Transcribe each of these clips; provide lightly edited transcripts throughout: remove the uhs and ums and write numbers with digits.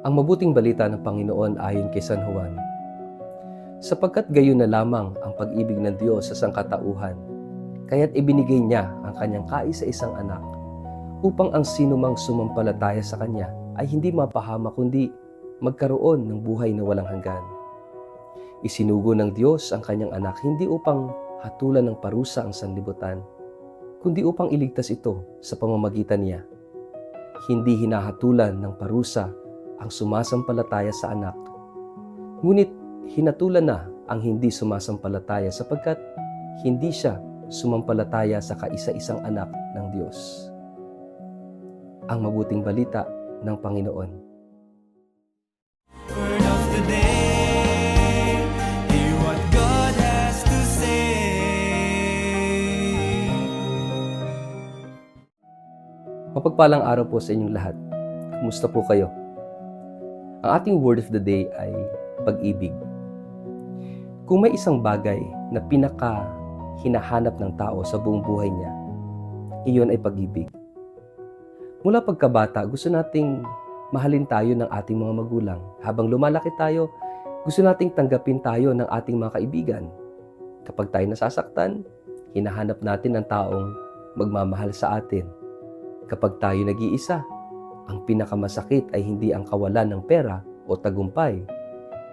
Ang mabuting balita ng Panginoon ayon kay San Juan. Sapagkat gayon na lamang ang pag-ibig ng Diyos sa sangkatauhan, kaya't ibinigay niya ang kanyang kaisa-isang anak, upang ang sinumang sumampalataya sa kanya ay hindi mapahama kundi magkaroon ng buhay na walang hanggan. Isinugo ng Diyos ang kanyang anak hindi upang hatulan ng parusa ang sanlibutan, kundi upang iligtas ito sa pamamagitan niya. Hindi hinahatulan ng parusa ang sumasampalataya sa anak, ngunit hinatulan na ang hindi sumasampalataya sapagkat hindi siya sumampalataya sa kaisa-isang anak ng Diyos. Ang mabuting balita ng Panginoon. Word of the day, hear what God has to say. Mapagpalang araw po sa inyong lahat. Kumusta po kayo? Ang ating word of the day ay pag-ibig. Kung may isang bagay na hinahanap ng tao sa buong buhay niya, iyon ay pag-ibig. Mula pagkabata, gusto nating mahalin tayo ng ating mga magulang. Habang lumalaki tayo, gusto nating tanggapin tayo ng ating mga kaibigan. Kapag tayo nasasaktan, hinahanap natin ng taong magmamahal sa atin. Kapag tayo nag-iisa, ang pinakamasakit ay hindi ang kawalan ng pera o tagumpay,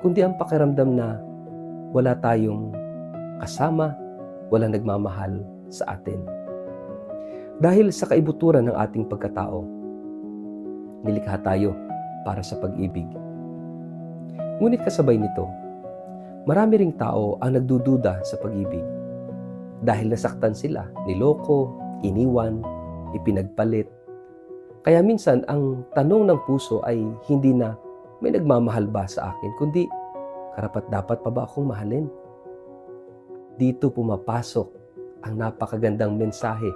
kundi ang pakiramdam na wala tayong kasama, walang nagmamahal sa atin. Dahil sa kaibuturan ng ating pagkatao, nilikha tayo para sa pag-ibig. Ngunit kasabay nito, marami ring tao ang nagdududa sa pag-ibig. Dahil nasaktan sila, niloko, iniwan, ipinagpalit. Kaya minsan, ang tanong ng puso ay hindi na may nagmamahal ba sa akin, kundi karapat-dapat pa ba akong mahalin? Dito pumapasok ang napakagandang mensahe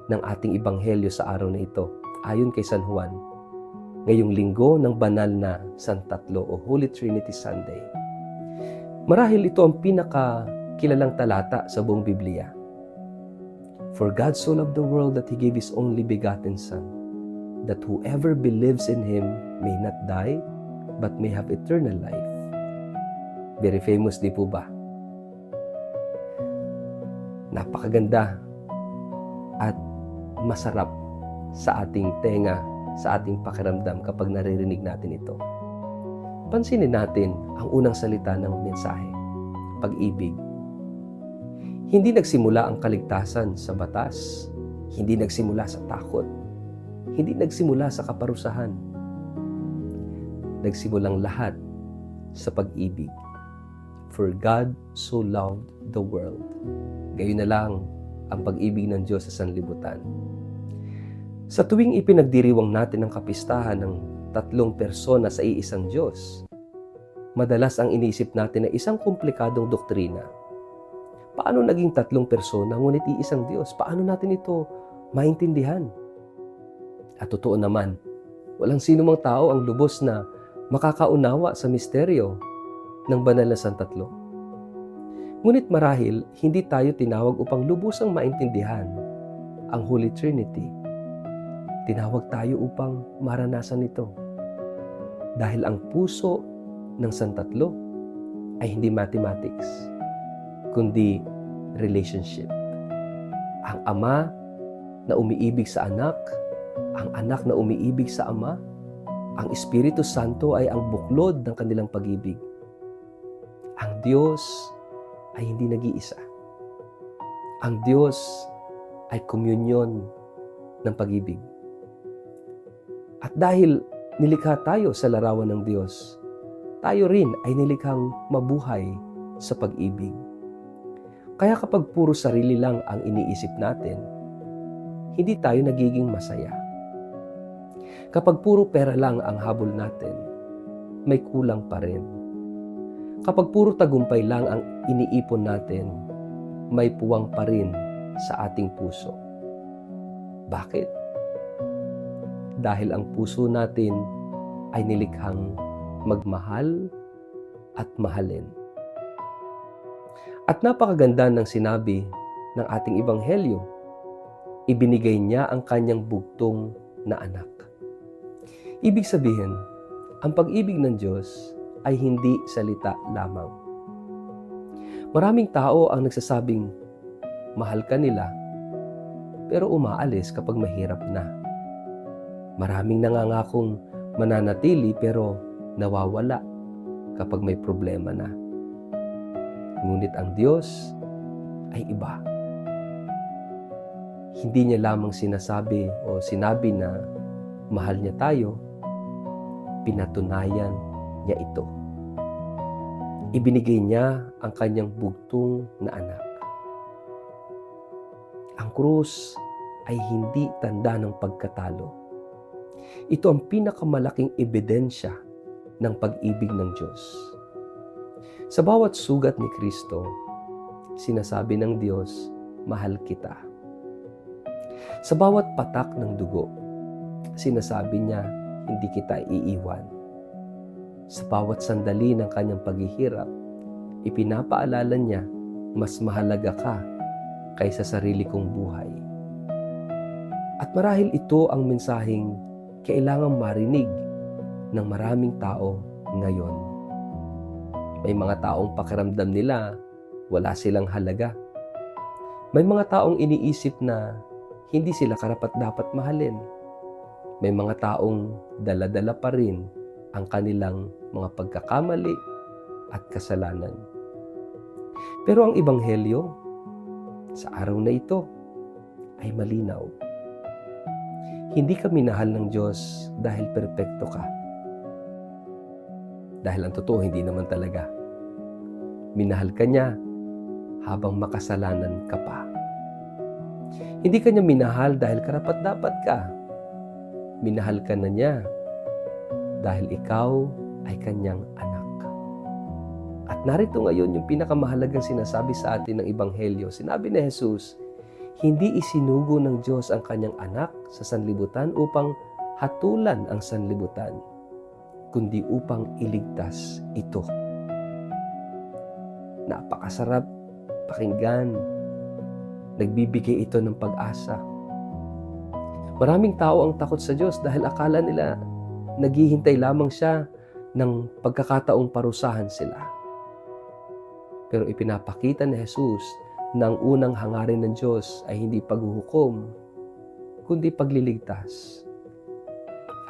ng ating ebanghelyo sa araw na ito, ayon kay San Juan, ngayong linggo ng banal na Santatlo o Holy Trinity Sunday. Marahil ito ang pinakakilalang talata sa buong Biblia. For God so loved the world that He gave His only begotten Son, that whoever believes in Him may not die, but may have eternal life. Very famous, di po ba? Napakaganda at masarap sa ating tenga, sa ating pakiramdam kapag naririnig natin ito. Pansinin natin ang unang salita ng mensahe, pag-ibig. Hindi nagsimula ang kaligtasan sa batas, hindi nagsimula sa takot, hindi nagsimula sa kaparusahan. Nagsimulang lahat sa pag-ibig. For God so loved the world. Gayon na lang ang pag-ibig ng Diyos sa sanlibutan. Sa tuwing ipinagdiriwang natin ang kapistahan ng tatlong persona sa iisang Diyos, madalas ang iniisip natin ay isang komplikadong doktrina. Paano naging tatlong persona ngunit iisang Diyos? Paano natin ito maintindihan? At totoo naman, walang sinumang tao ang lubos na makakaunawa sa misteryo ng banal na Santatlo. Ngunit marahil, hindi tayo tinawag upang lubusang maintindihan ang Holy Trinity. Tinawag tayo upang maranasan ito. Dahil ang puso ng Santatlo ay hindi mathematics, kundi relationship. Ang Ama na umiibig sa anak, ang anak na umiibig sa Ama, ang Espiritu Santo ay ang buklod ng kanilang pag-ibig. Ang Diyos ay hindi nag-iisa. Ang Diyos ay komunyon ng pag-ibig. At dahil nilikha tayo sa larawan ng Diyos, tayo rin ay nilikhang mabuhay sa pag-ibig. Kaya kapag puro sarili lang ang iniisip natin, hindi tayo nagiging masaya. Kapag puro pera lang ang habol natin, may kulang pa rin. Kapag puro tagumpay lang ang iniipon natin, may puwang pa rin sa ating puso. Bakit? Dahil ang puso natin ay nilikhang magmahal at mahalin. At napakaganda ng sinabi ng ating ebanghelyo, ibinigay niya ang kanyang bugtong na anak. Ibig sabihin, Ang pag-ibig ng Diyos ay hindi salita lamang. Maraming tao ang nagsasabing mahal ka nila, pero umaalis kapag mahirap na. Maraming nangangakong mananatili pero nawawala kapag may problema na. Ngunit ang Diyos ay iba. Hindi niya lamang sinasabi o sinabi na mahal niya tayo, pinatunayan niya ito. Ibinigay niya ang kanyang bugtong na anak. Ang krus ay hindi tanda ng pagkatalo. Ito ang pinakamalaking ebidensya ng pag-ibig ng Diyos. Sa bawat sugat ni Kristo, sinasabi ng Diyos, mahal kita. Sa bawat patak ng dugo, sinasabi niya, hindi kita iiwan. Sa bawat sandali ng kanyang paghihirap, ipinapaalala niya, mas mahalaga ka kaysa sarili kong buhay. At marahil ito ang mensaheng kailangang marinig ng maraming tao ngayon. May mga taong pakiramdam nila, wala silang halaga. May mga taong iniisip na hindi sila karapat-dapat mahalin. May mga taong dala-dala pa rin ang kanilang mga pagkakamali at kasalanan. Pero ang Ebanghelyo, sa araw na ito, ay malinaw. Hindi ka minahal ng Diyos dahil perpekto ka. Dahil ang totoo, hindi naman talaga. Minahal ka niya habang makasalanan ka pa. Hindi ka niya minahal dahil karapat-dapat ka. Minahal ka na niya dahil ikaw ay kanyang anak. At narito ngayon yung pinakamahalagang sinasabi sa atin ng Ebanghelyo. Sinabi ni Jesus, hindi isinugo ng Diyos ang kanyang anak sa sanlibutan upang hatulan ang sanlibutan, kundi upang iligtas ito. Napakasarap pakinggan. Nagbibigay ito ng pag-asa. Maraming tao ang takot sa Diyos dahil akala nila naghihintay lamang siya ng pagkakataong parusahan sila. Pero ipinapakita ni Jesus na ang unang hangarin ng Diyos ay hindi paghuhukom, kundi pagliligtas.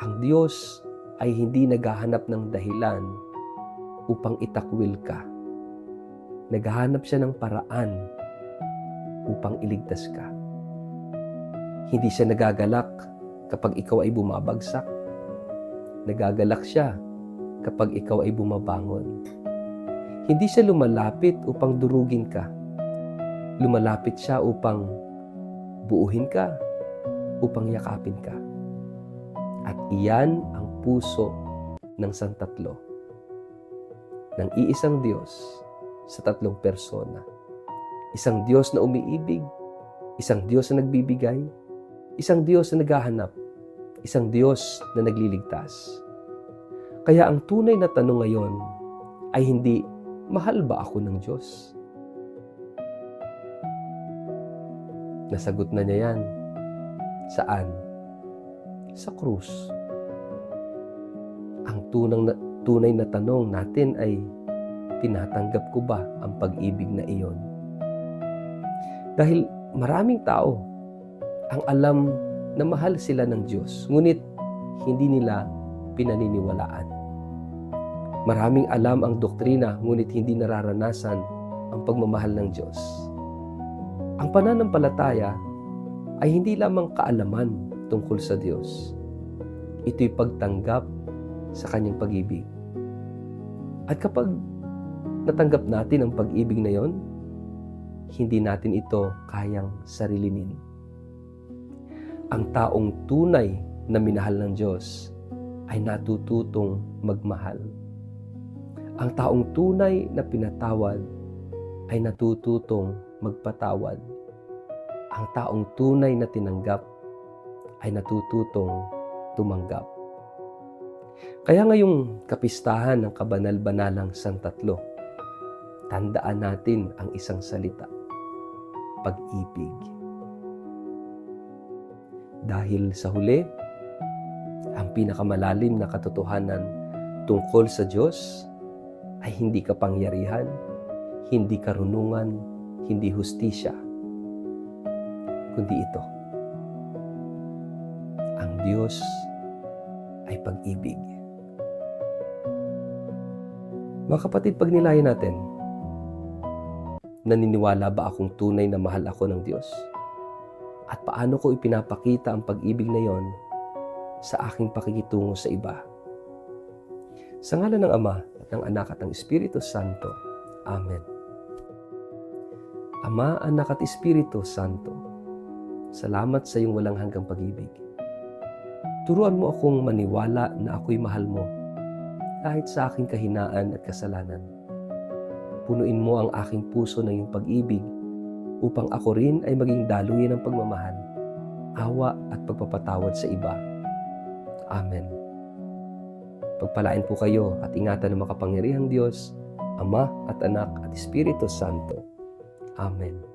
Ang Diyos ay hindi naghahanap ng dahilan upang itakwil ka. Naghahanap siya ng paraan upang iligtas ka. Hindi siya nagagalak kapag ikaw ay bumabagsak. Nagagalak siya kapag ikaw ay bumabangon. Hindi siya lumalapit upang durugin ka. Lumalapit siya upang buuhin ka, upang yakapin ka. At iyan ang puso ng Santatlo, ng iisang Diyos sa tatlong persona. Isang Diyos na umiibig, isang Diyos na nagbibigay, isang Diyos na naghahanap, isang Diyos na nagliligtas. Kaya ang tunay na tanong ngayon ay hindi, mahal ba ako ng Diyos? Nasagot na niya yan. Saan? Sa krus. Ang tunay na tanong natin ay, tinatanggap ko ba ang pag-ibig na iyon? Dahil maraming tao ang alam na mahal sila ng Diyos, ngunit hindi nila pinaniniwalaan. Maraming alam ang doktrina, ngunit hindi nararanasan ang pagmamahal ng Diyos. Ang pananampalataya ay hindi lamang kaalaman tungkol sa Diyos. Ito'y pagtanggap sa Kanyang pag-ibig. At kapag natanggap natin ang pag-ibig na yon, hindi natin ito kayang sarilinin. Ang taong tunay na minahal ng Diyos ay natututong magmahal. Ang taong tunay na pinatawad ay natututong magpatawad. Ang taong tunay na tinanggap ay natututong tumanggap. Kaya ngayong kapistahan ng kabanal-banalang Santatlo, tandaan natin ang isang salita, pag-ibig. Dahil sa huli, ang pinakamalalim na katotohanan tungkol sa Diyos ay hindi kapangyarihan, hindi karunungan, hindi hustisya, kundi ito. Ang Diyos ay pag-ibig. Mga kapatid, pag nilayan natin, naniniwala ba akong tunay na mahal ako ng Diyos? At paano ko ipinapakita ang pag-ibig na yon sa aking pakikitungo sa iba? Sa ngalan ng Ama, at ng Anak at ng Espiritu Santo. Amen. Ama, Anak at Espiritu Santo, salamat sa iyong walang hanggang pag-ibig. Turuan mo akong maniwala na ako'y mahal mo kahit sa aking kahinaan at kasalanan. Punuin mo ang aking puso ng iyong pag-ibig upang ako rin ay maging daluyan ng pagmamahal, awa at pagpapatawad sa iba. Amen. Pagpalain po kayo at ingatan ng makapangyarihang Diyos, Ama at Anak at Espiritu Santo. Amen.